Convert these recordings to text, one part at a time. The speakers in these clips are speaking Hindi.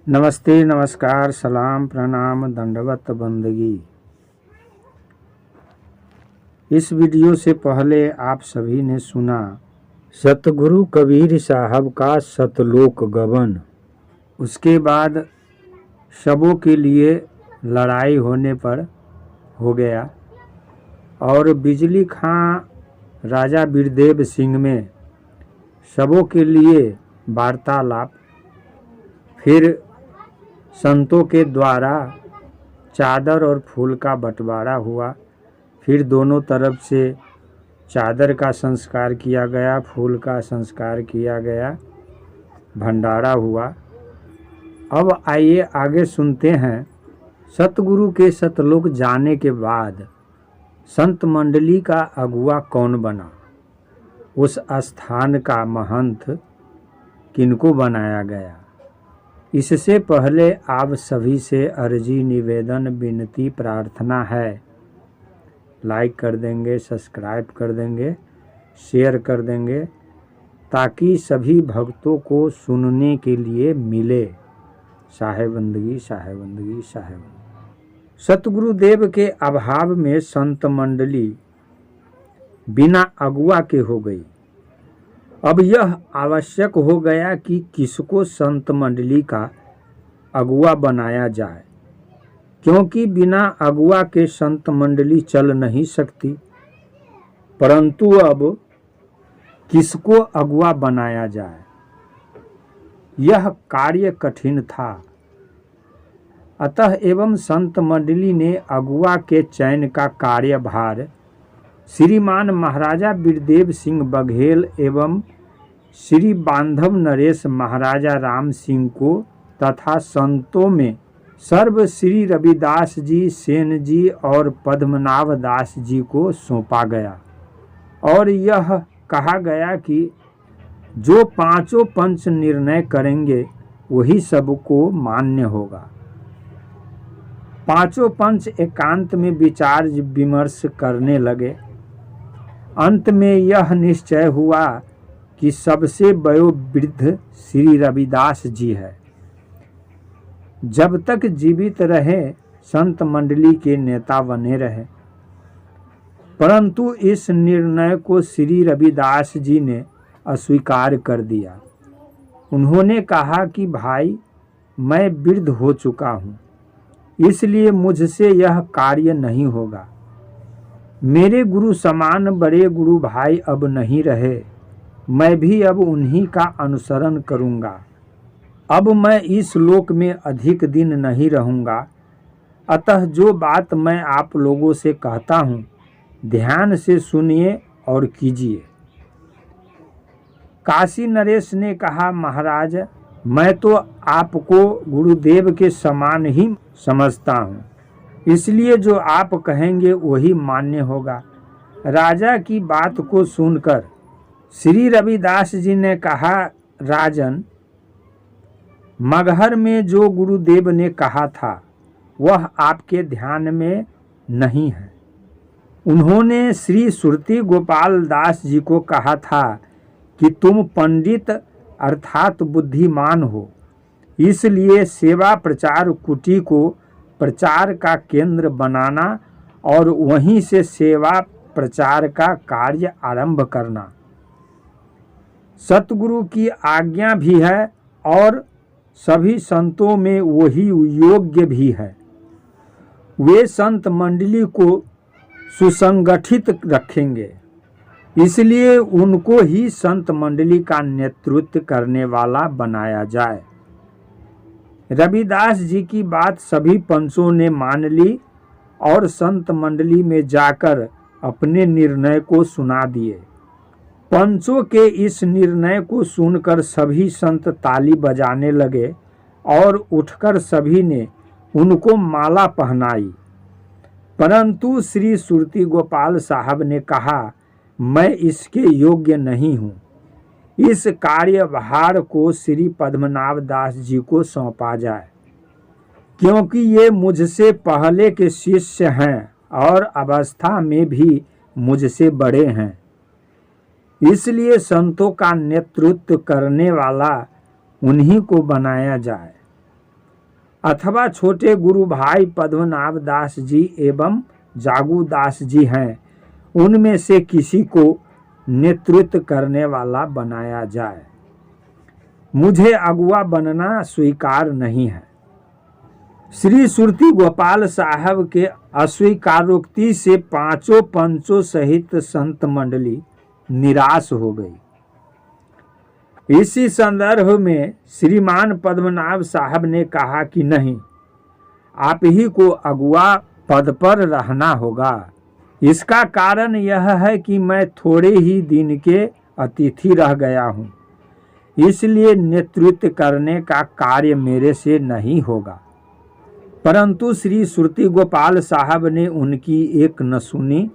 नमस्ते, नमस्कार, सलाम, प्रणाम, दंडवत बंदगी। इस वीडियो से पहले आप सभी ने सुना सतगुरु कबीर साहब का सतलोक गबन। उसके बाद शबों के लिए लड़ाई होने पर हो गया और बिजली खां राजा बीरदेव सिंह में शबों के लिए वार्तालाप, फिर संतों के द्वारा चादर और फूल का बंटवारा हुआ। फिर दोनों तरफ से चादर का संस्कार किया गया, फूल का संस्कार किया गया, भंडारा हुआ। अब आइए आगे सुनते हैं। सतगुरु के सतलोक जाने के बाद संत मंडली का अगुआ कौन बना, उस स्थान का महंत किनको बनाया गया। इससे पहले आप सभी से अर्जी, निवेदन, विनती, प्रार्थना है, लाइक कर देंगे, सब्सक्राइब कर देंगे, शेयर कर देंगे, ताकि सभी भक्तों को सुनने के लिए मिले। साहेबंदगी, साहेबंदगी, साहेबंदगी। सतगुरुदेव के अभाव में संत मंडली बिना अगुआ के हो गई। अब यह आवश्यक हो गया कि किसको संत मंडली का अगुआ बनाया जाए, क्योंकि बिना अगुआ के संत मंडली चल नहीं सकती। परंतु अब किसको अगुआ बनाया जाए, यह कार्य कठिन था। अतः एवं संत मंडली ने अगुआ के चयन का कार्यभार श्रीमान महाराजा बीरदेव सिंह बघेल एवं श्री बांधव नरेश महाराजा राम सिंह को तथा संतों में सर्व श्री रविदास जी, सेन जी और पद्मनाभ दास जी को सौंपा गया और यह कहा गया कि जो पांचों पंच निर्णय करेंगे वही सबको मान्य होगा। पांचों पंच एकांत में विचार विमर्श करने लगे। अंत में यह निश्चय हुआ कि सबसे वयोवृद्ध श्री रविदास जी है। जब तक जीवित रहे संत मंडली के नेता बने रहे। परंतु इस निर्णय को श्री रविदास जी ने अस्वीकार कर दिया। उन्होंने कहा कि भाई, मैं वृद्ध हो चुका हूँ, इसलिए मुझसे यह कार्य नहीं होगा। मेरे गुरु समान बड़े गुरु भाई अब नहीं रहे, मैं भी अब उन्हीं का अनुसरण करूँगा। अब मैं इस लोक में अधिक दिन नहीं रहूँगा। अतः जो बात मैं आप लोगों से कहता हूँ, ध्यान से सुनिए और कीजिए। काशी नरेश ने कहा, महाराज, मैं तो आपको गुरुदेव के समान ही समझता हूँ, इसलिए जो आप कहेंगे वही मान्य होगा। राजा की बात को सुनकर श्री रविदास जी ने कहा, राजन, मगहर में जो गुरुदेव ने कहा था वह आपके ध्यान में नहीं है। उन्होंने श्री सुरती गोपाल दास जी को कहा था कि तुम पंडित अर्थात बुद्धिमान हो, इसलिए सेवा प्रचार कुटी को प्रचार का केंद्र बनाना और वहीं से सेवा प्रचार का कार्य आरंभ करना सतगुरु की आज्ञा भी है और सभी संतों में वही योग्य भी है। वे संत मंडली को सुसंगठित रखेंगे, इसलिए उनको ही संत मंडली का नेतृत्व करने वाला बनाया जाए। रविदास जी की बात सभी पंचों ने मान ली और संत मंडली में जाकर अपने निर्णय को सुना दिए। पंचों के इस निर्णय को सुनकर सभी संत ताली बजाने लगे और उठकर सभी ने उनको माला पहनाई। परंतु श्री सुरती गोपाल साहब ने कहा, मैं इसके योग्य नहीं हूँ। इस कार्यभार को श्री पद्मनाभ दास जी को सौंपा जाए, क्योंकि ये मुझसे पहले के शिष्य हैं और अवस्था में भी मुझसे बड़े हैं। इसलिए संतों का नेतृत्व करने वाला उन्हीं को बनाया जाए। अथवा छोटे गुरु भाई पद्मनाभ दास जी एवं जागू दास जी हैं, उनमें से किसी को नेतृत्व करने वाला बनाया जाए। मुझे अगुआ बनना स्वीकार नहीं है। श्री सुरती गोपाल साहब के अस्वीकारोक्ति से पांचों पंचों सहित संत मंडली निराश हो गई। इसी संदर्भ में श्रीमान पद्मनाभ साहब ने कहा कि नहीं, आप ही को अगुआ पद पर रहना होगा। इसका कारण यह है कि मैं थोड़े ही दिन के अतिथि रह गया हूँ, इसलिए नेतृत्व करने का कार्य मेरे से नहीं होगा। परंतु श्री सुरती गोपाल साहब ने उनकी एक न सुनी।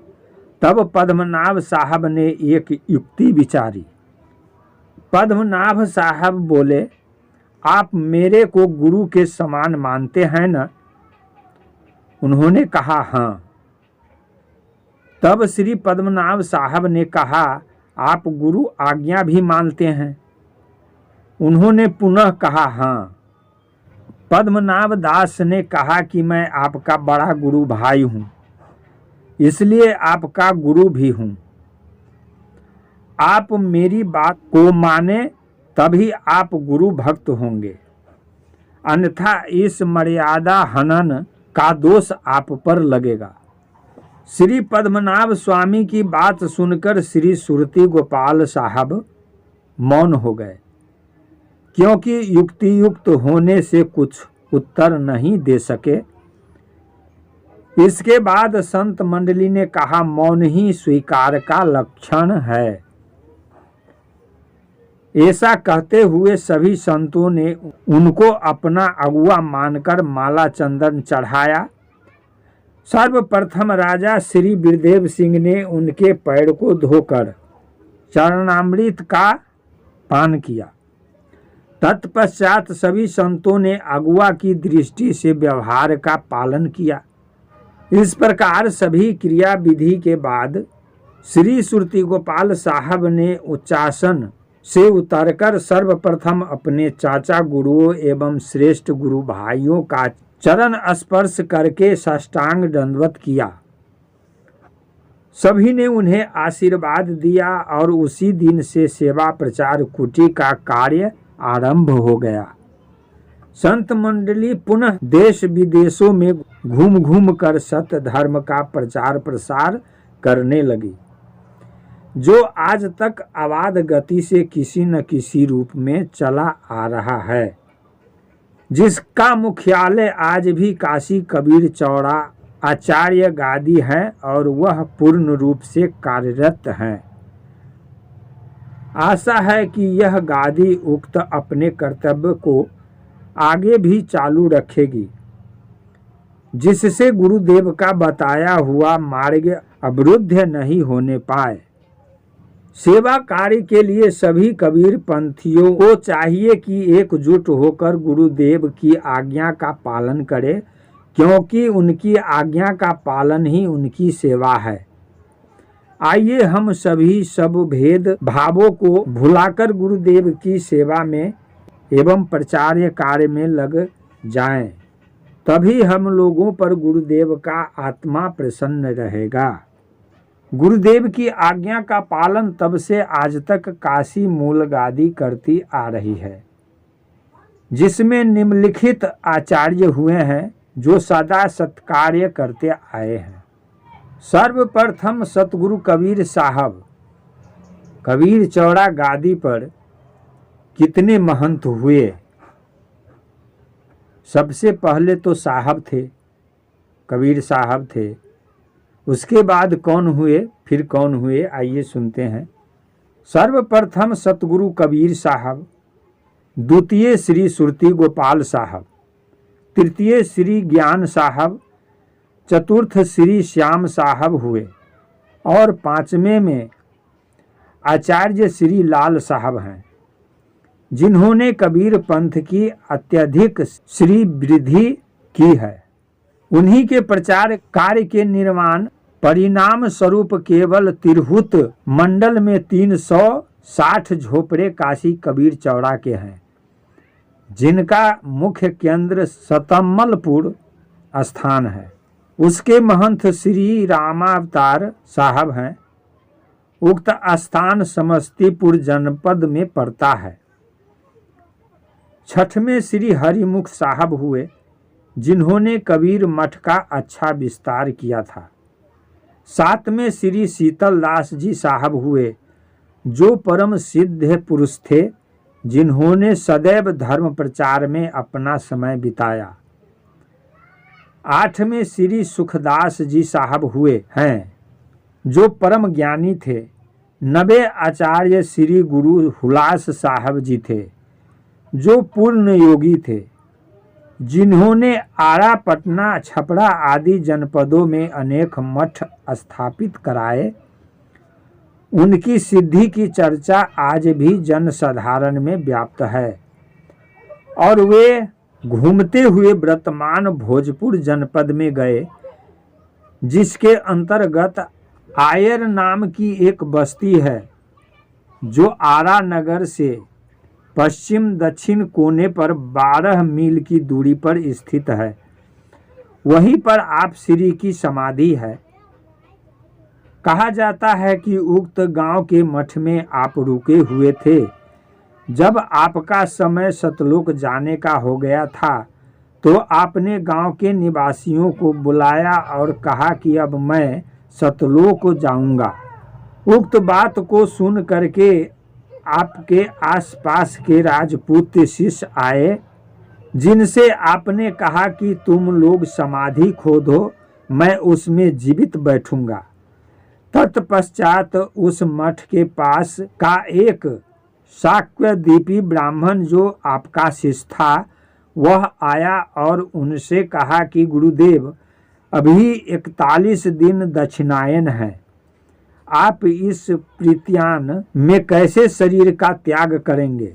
तब पद्मनाभ साहब ने एक युक्ति विचारी। पद्मनाभ साहब बोले, आप मेरे को गुरु के समान मानते हैं ना? उन्होंने कहा हाँ। तब श्री पद्मनाभ साहब ने कहा, आप गुरु आज्ञा भी मानते हैं? उन्होंने पुनः कहा हाँ। पद्मनाभ दास ने कहा कि मैं आपका बड़ा गुरु भाई हूँ, इसलिए आपका गुरु भी हूँ। आप मेरी बात को माने तभी आप गुरु भक्त होंगे, अन्यथा इस मर्यादा हनन का दोष आप पर लगेगा। श्री पद्मनाभ स्वामी की बात सुनकर श्री सुरती गोपाल साहब मौन हो गए, क्योंकि युक्ति युक्त होने से कुछ उत्तर नहीं दे सके। इसके बाद संत मंडली ने कहा, मौन ही स्वीकार का लक्षण है। ऐसा कहते हुए सभी संतों ने उनको अपना अगुआ मानकर माला चंदन चढ़ाया। सर्वप्रथम राजा श्री बिरदेव सिंह ने उनके पैर को धोकर चरणामृत का पान किया। तत्पश्चात सभी संतों ने अगुआ की दृष्टि से व्यवहार का पालन किया। इस प्रकार सभी क्रिया विधि के बाद श्री सुरती गोपाल साहब ने उच्चासन से उतरकर सर्वप्रथम अपने चाचा गुरुओं एवं श्रेष्ठ गुरु भाइयों का चरण स्पर्श करके साष्टांग दंडवत किया। सभी ने उन्हें आशीर्वाद दिया और उसी दिन से सेवा प्रचार कुटी का कार्य आरंभ हो गया। संत मंडली पुनः देश विदेशों में घूम घूम कर सत्य धर्म का प्रचार प्रसार करने लगी, जो आज तक अबाध गति से किसी न किसी रूप में चला आ रहा है, जिसका मुख्यालय आज भी काशी कबीर चौड़ा आचार्य गादी है और वह पूर्ण रूप से कार्यरत है। आशा है कि यह गादी उक्त अपने कर्तव्य को आगे भी चालू रखेगी, जिससे गुरुदेव का बताया हुआ मार्ग अवरुद्ध नहीं होने पाए। सेवा कार्य के लिए सभी कबीर पंथियों को चाहिए कि एकजुट होकर गुरुदेव की आज्ञा का पालन करें, क्योंकि उनकी आज्ञा का पालन ही उनकी सेवा है। आइए हम सभी सब भेद भावों को भुलाकर गुरुदेव की सेवा में एवं प्रचार कार्य में लग जाएं, तभी हम लोगों पर गुरुदेव का आत्मा प्रसन्न रहेगा। गुरुदेव की आज्ञा का पालन तब से आज तक काशी मूल गादी करती आ रही है, जिसमें निम्नलिखित आचार्य हुए हैं जो सदा सत्कार्य करते आए हैं। सर्वप्रथम सतगुरु कबीर साहब। कबीर चौड़ा गादी पर कितने महंत हुए? सबसे पहले तो साहब थे, कबीर साहब थे। उसके बाद कौन हुए, फिर कौन हुए, आइए सुनते हैं। सर्वप्रथम सतगुरु कबीर साहब, द्वितीय श्री सुरती गोपाल साहब, तृतीय श्री ज्ञान साहब, चतुर्थ श्री श्याम साहब हुए और पांचवें में आचार्य श्री लाल साहब हैं, जिन्होंने कबीर पंथ की अत्यधिक श्री वृद्धि की है। उन्हीं के प्रचार कार्य के निर्माण परिणाम स्वरूप केवल तिरहुत मंडल में 360 झोपड़े काशी कबीर चौड़ा के हैं। जिनका मुख्य केंद्र सतमलपुर स्थान है। उसके महंत श्री रामावतार साहब हैं। उक्त स्थान समस्तीपुर जनपद में पड़ता है। छठवें श्री हरिमुख साहब हुए, जिन्होंने कबीर मठ का अच्छा विस्तार किया था। सातवें श्री शीतल दास जी साहब हुए, जो परम सिद्ध पुरुष थे, जिन्होंने सदैव धर्म प्रचार में अपना समय बिताया। आठवें श्री सुखदास जी साहब हुए हैं, जो परम ज्ञानी थे। नवे आचार्य श्री गुरु हुलास साहब जी थे, जो पूर्ण योगी थे, जिन्होंने आरा, पटना, छपरा आदि जनपदों में अनेक मठ स्थापित कराए। उनकी सिद्धि की चर्चा आज भी जनसाधारण में व्याप्त है और वे घूमते हुए वर्तमान भोजपुर जनपद में गए, जिसके अंतर्गत आयर नाम की एक बस्ती है, जो आरा नगर से पश्चिम दक्षिण कोने पर 12 मील की दूरी पर स्थित है। वहीं पर आप श्री की समाधि है। कहा जाता है कि उक्त गांव के मठ में आप रुके हुए थे। जब आपका समय सतलोक जाने का हो गया था, तो आपने गांव के निवासियों को बुलाया और कहा कि अब मैं सतलोक जाऊंगा। उक्त बात को सुन करके आपके आसपास के राजपूत शिष्य आए, जिनसे आपने कहा कि तुम लोग समाधि खोदो, मैं उसमें जीवित बैठूंगा। तत्पश्चात उस मठ के पास का एक शाक्यदीपी ब्राह्मण, जो आपका शिष्य था, वह आया और उनसे कहा कि गुरुदेव, अभी 41 दिन दक्षिणायन है। आप इस प्रीत्यान में कैसे शरीर का त्याग करेंगे?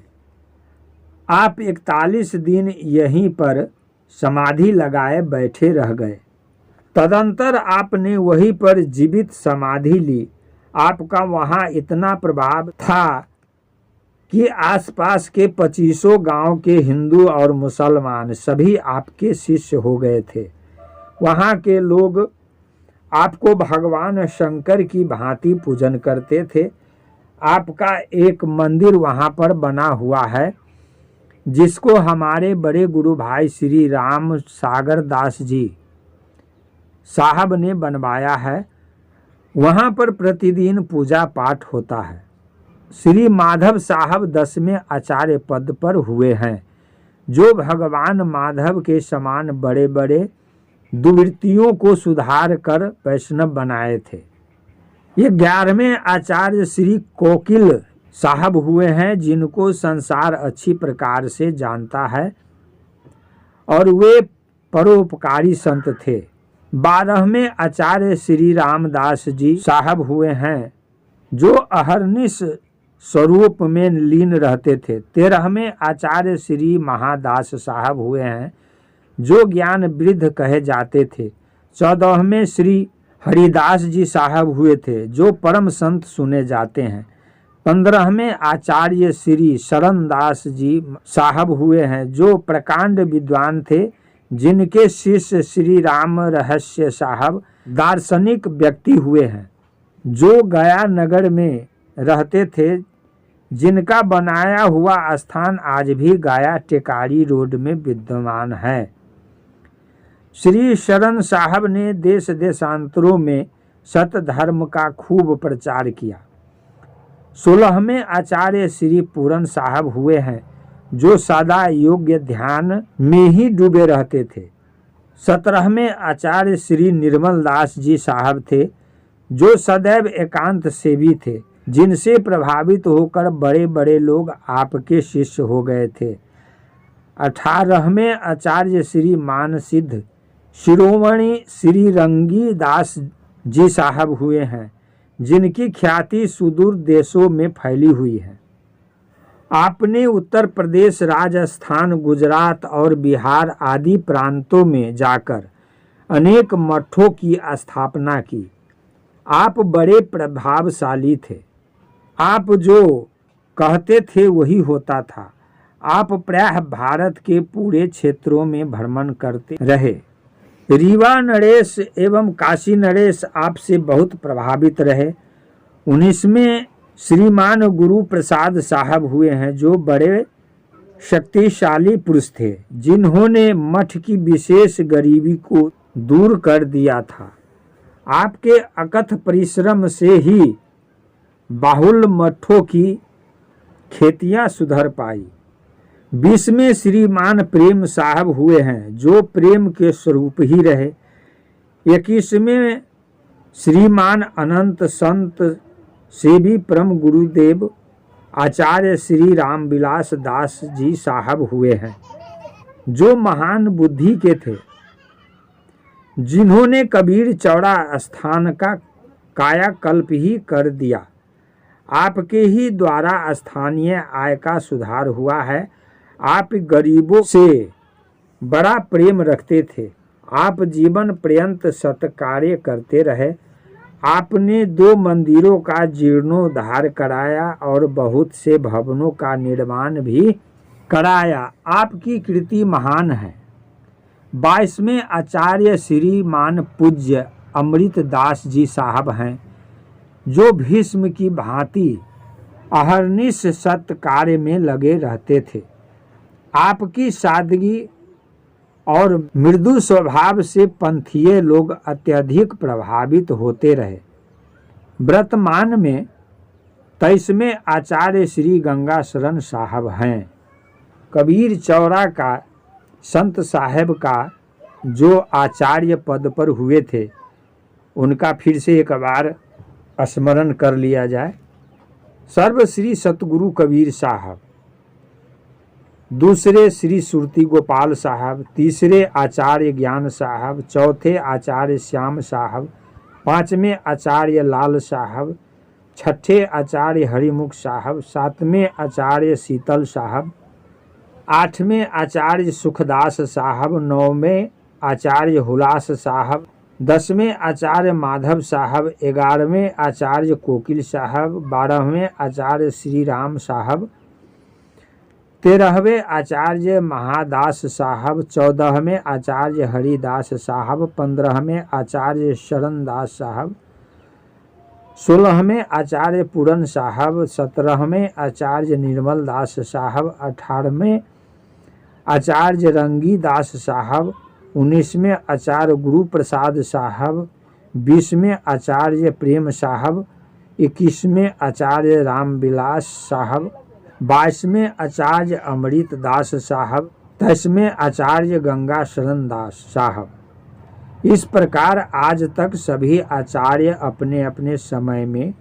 आप 41 दिन यहीं पर समाधि लगाए बैठे रह गए। तदंतर आपने वहीं पर जीवित समाधि ली। आपका वहाँ इतना प्रभाव था कि आसपास के 25 गांव के हिंदू और मुसलमान सभी आपके शिष्य हो गए थे। वहाँ के लोग आपको भगवान शंकर की भांति पूजन करते थे। आपका एक मंदिर वहाँ पर बना हुआ है, जिसको हमारे बड़े गुरु भाई श्री राम सागर दास जी साहब ने बनवाया है। वहाँ पर प्रतिदिन पूजा पाठ होता है। श्री माधव साहब 10वें आचार्य पद पर हुए हैं, जो भगवान माधव के समान बड़े बड़े दुर्वृत्तियों को सुधार कर वैष्णव बनाए थे। ये 11वें आचार्य श्री कोकिल साहब हुए हैं, जिनको संसार अच्छी प्रकार से जानता है और वे परोपकारी संत थे। 12वें आचार्य श्री रामदास जी साहब हुए हैं, जो अहरनिश स्वरूप में लीन रहते थे। 13वें आचार्य श्री महादास साहब हुए हैं, जो ज्ञान वृद्ध कहे जाते थे। 14वें श्री हरिदास जी साहब हुए थे, जो परम संत सुने जाते हैं। 15वें आचार्य श्री शरणदास जी साहब हुए हैं, जो प्रकांड विद्वान थे, जिनके शिष्य श्री राम रहस्य साहब दार्शनिक व्यक्ति हुए हैं, जो गया नगर में रहते थे, जिनका बनाया हुआ स्थान आज भी गया टेकारी रोड में विद्यमान है। श्री शरण साहब ने देश देशांतरों में सत धर्म का खूब प्रचार किया। 16वें आचार्य श्री पूरन साहब हुए हैं, जो सदा योग्य ध्यान में ही डूबे रहते थे। 17वें आचार्य श्री निर्मल दास जी साहब थे, जो सदैव एकांत सेवी थे, जिनसे प्रभावित होकर बड़े बड़े लोग आपके शिष्य हो गए थे। 18वें आचार्य श्री मानसिद्ध शिरोमणि श्री रंगी दास जी साहब हुए हैं, जिनकी ख्याति सुदूर देशों में फैली हुई है। आपने उत्तर प्रदेश, राजस्थान, गुजरात और बिहार आदि प्रांतों में जाकर अनेक मठों की स्थापना की। आप बड़े प्रभावशाली थे। आप जो कहते थे वही होता था। आप प्रायः भारत के पूरे क्षेत्रों में भ्रमण करते रहे। रीवा नरेश एवं काशी नरेश आपसे बहुत प्रभावित रहे। 19वें श्रीमान गुरु प्रसाद साहब हुए हैं, जो बड़े शक्तिशाली पुरुष थे, जिन्होंने मठ की विशेष गरीबी को दूर कर दिया था। आपके अकथ परिश्रम से ही बाहुल मठों की खेतियां सुधर पाई। 20वें श्रीमान प्रेम साहब हुए हैं, जो प्रेम के स्वरूप ही रहे। 21वें श्रीमान अनंत संत से भी परम गुरुदेव आचार्य श्री रामविलास दास जी साहब हुए हैं, जो महान बुद्धि के थे, जिन्होंने कबीर चौड़ा स्थान का कायाकल्प ही कर दिया। आपके ही द्वारा स्थानीय आय का सुधार हुआ है। आप गरीबों से बड़ा प्रेम रखते थे। आप जीवन पर्यंत सत्कार्य करते रहे। आपने 2 मंदिरों का जीर्णोद्धार कराया और बहुत से भवनों का निर्माण भी कराया। आपकी कृति महान है। 22वें आचार्य श्रीमान पूज्य अमृत दास जी साहब हैं, जो भीष्म की भांति अहर्निश सत्य कार्य में लगे रहते थे। आपकी सादगी और मृदु स्वभाव से पंथीय लोग अत्यधिक प्रभावित होते रहे। वर्तमान में 23वें आचार्य श्री गंगा शरण साहब हैं। कबीर चौड़ा का संत साहब का जो आचार्य पद पर हुए थे, उनका फिर से एक बार स्मरण कर लिया जाए। सर्वश्री सतगुरु कबीर साहब, दूसरे श्री सुरती गोपाल साहब, तीसरे आचार्य ज्ञान साहब, चौथे आचार्य श्याम साहब, 5वें आचार्य लाल साहब, 6ठे आचार्य हरिमुख साहब, 7वें आचार्य शीतल साहब, 8वें आचार्य सुखदास साहब, 9वें आचार्य हुलास साहब, 10वें आचार्य माधव साहब, 11वें आचार्य कोकिल साहब, 12वें आचार्य श्री राम साहब, 13वें आचार्य महादास साहब, 14वें आचार्य हरिदास साहब, 15वें आचार्य शरणदास साहब, 16वें आचार्य पूरन साहब, 17वें आचार्य निर्मल दास साहब, 18वें आचार्य रंगी दास साहब, 19वें आचार्य गुरु प्रसाद साहब, 20वें आचार्य प्रेम साहब, 21वें आचार्य रामविलास साहब, 22वें आचार्य अमृत दास साहब, 23वें आचार्य गंगा शरण दास साहब। इस प्रकार आज तक सभी आचार्य अपने अपने समय में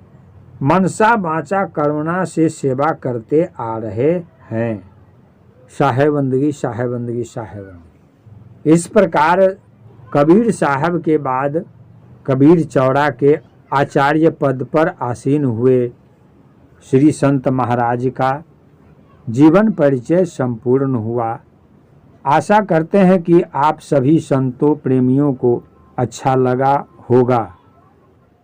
मनसा वाचा करुणा से सेवा करते आ रहे हैं। साहेबंदगी साहेबंदगी साहेबंदगी। इस प्रकार कबीर साहब के बाद कबीर चौड़ा के आचार्य पद पर आसीन हुए श्री संत महाराज का जीवन परिचय संपूर्ण हुआ। आशा करते हैं कि आप सभी संतों प्रेमियों को अच्छा लगा होगा।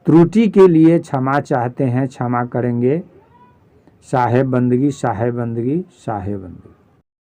त्रुटि के लिए क्षमा चाहते हैं, क्षमा करेंगे। साहेब बंदगी साहेब बंदगी साहेब बंदगी।